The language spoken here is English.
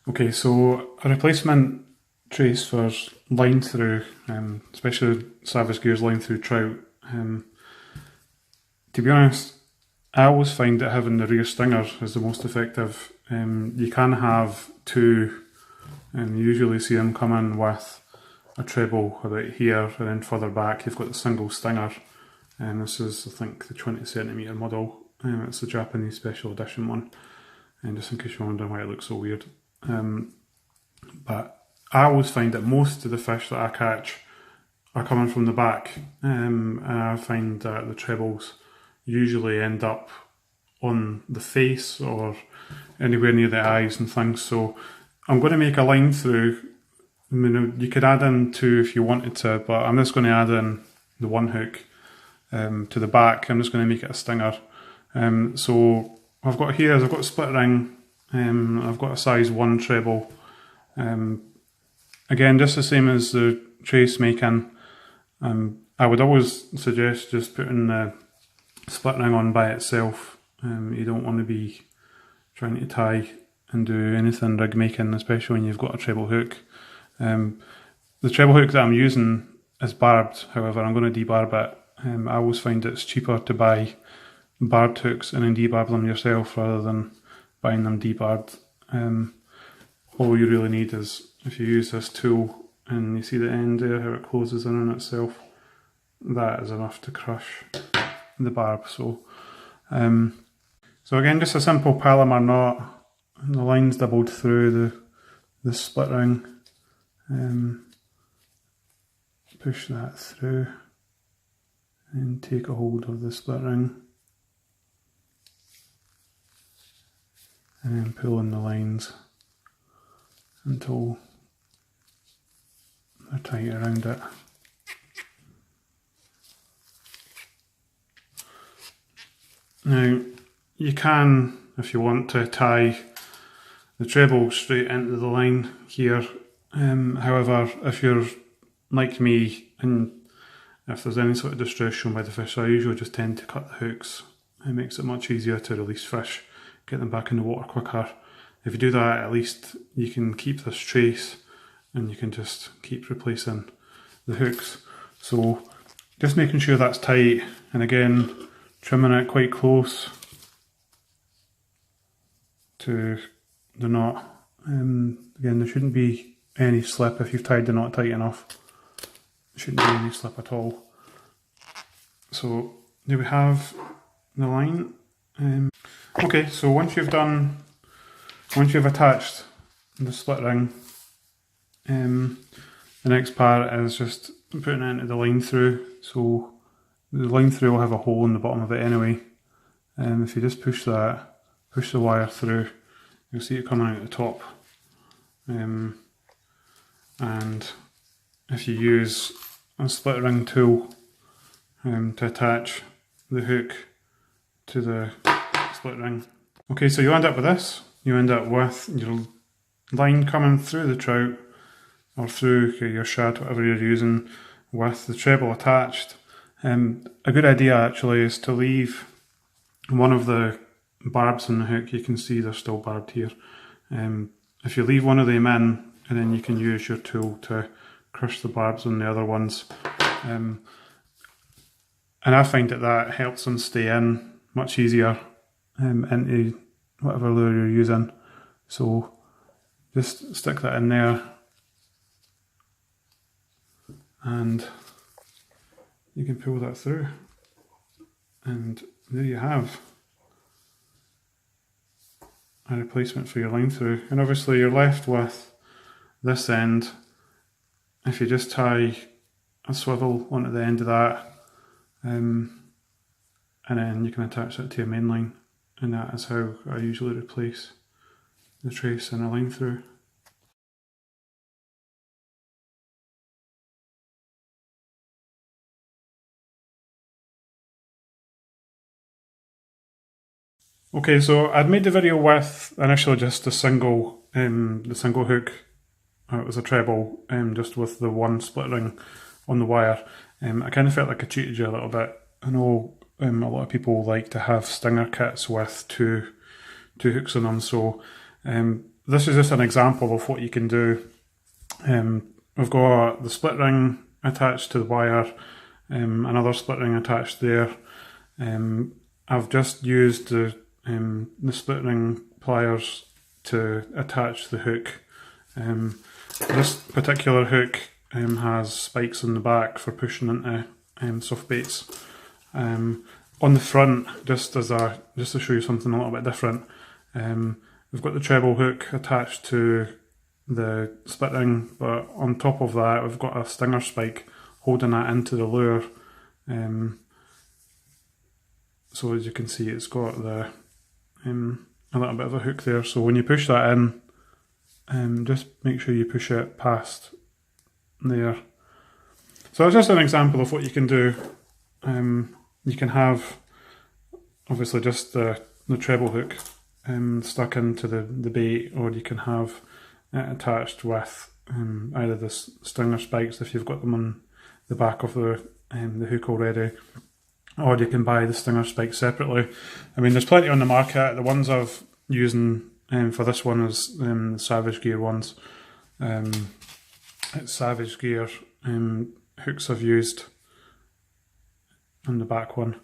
Okay, so a replacement trace for Line Thru, especially Savage Gear's Line Thru Trout. To be honest, I always find that having the rear stinger is the most effective. You can have two, and you usually see them come in with a treble about here, and then further back you've got the single stinger. And this is, I think, the 20cm model. It's the Japanese special edition one, and just in case you're wondering why it looks so weird. But I always find that most of the fish that I catch are coming from the back, and I find that the trebles usually end up on the face or anywhere near the eyes and things. So I'm going to make a line through. I mean, you could add in two if you wanted to, but I'm just going to add in the one hook to the back. I'm just going to make it a stinger. So I've got here, I've got a split ring. I've got a size 1 treble. Again, just the same as the trace making. I would always suggest just putting the split ring on by itself. You don't want to be trying to tie and do anything rig making, especially when you've got a treble hook. The treble hook that I'm using is barbed, however I'm going to debarb it. I always find it's cheaper to buy barbed hooks and then debarb them yourself rather than buying them debarbed. All you really need is, if you use this tool and you see the end there, how it closes in on itself, that is enough to crush the barb. So again, just a simple Palomar knot, and the line's doubled through the split ring. Push that through and take a hold of the split ring, and then pull in the lines until they're tight around it. Now, you can, if you want to, tie the treble straight into the line here. However, if you're like me and if there's any sort of distress shown by the fish, I usually just tend to cut the hooks. It makes it much easier to release fish, get them back in the water quicker. If you do that, at least you can keep this trace and you can just keep replacing the hooks. So just making sure that's tight, and again trimming it quite close to the knot. Again, there shouldn't be any slip if you've tied the knot tight enough. There shouldn't be any slip at all. So there we have the line. Okay, so once you've attached the split ring, the next part is just putting it into the line through. So the line through will have a hole in the bottom of it anyway. If you just push the wire through, you'll see it coming out the top. And if you use a split ring tool to attach the hook to the split ring. Okay, so you end up with this. You end up with your line coming through the trout or through your shad, whatever you're using, with the treble attached. A good idea actually is to leave one of the barbs on the hook. You can see they're still barbed here. If you leave one of them in, and then you can use your tool to crush the barbs on the other ones. And I find that helps them stay in much easier into whatever lure you're using. So just stick that in there, and you can pull that through, and there you have a replacement for your line through. And obviously you're left with this end. If you just tie a swivel onto the end of that, and then you can attach it to your main line, and that is how I usually replace the trace in a line through. Okay, so I'd made the video with initially just the single hook. It was a treble, just with the one split ring on the wire. I kind of felt like I cheated you a little bit. I know a lot of people like to have stinger kits with two hooks on them, so the this is just an example of what you can do. We've got the split ring attached to the wire, another split ring attached there. I've just used the split ring pliers to attach the hook. This particular hook has spikes in the back for pushing into soft baits. On the front, just to show you something a little bit different, we've got the treble hook attached to the split ring, but on top of that we've got a stinger spike holding that into the lure. So as you can see, it's got the a little bit of a hook there, so when you push that in, just make sure you push it past there. So that's just an example of what you can do. You can have obviously just the treble hook stuck into the bait, or you can have it attached with either the stinger spikes if you've got them on the back of the hook already, or you can buy the stinger spikes separately. I mean, there's plenty on the market. The ones I've using for this one is the Savage Gear ones. It's Savage Gear hooks I've used on the back one.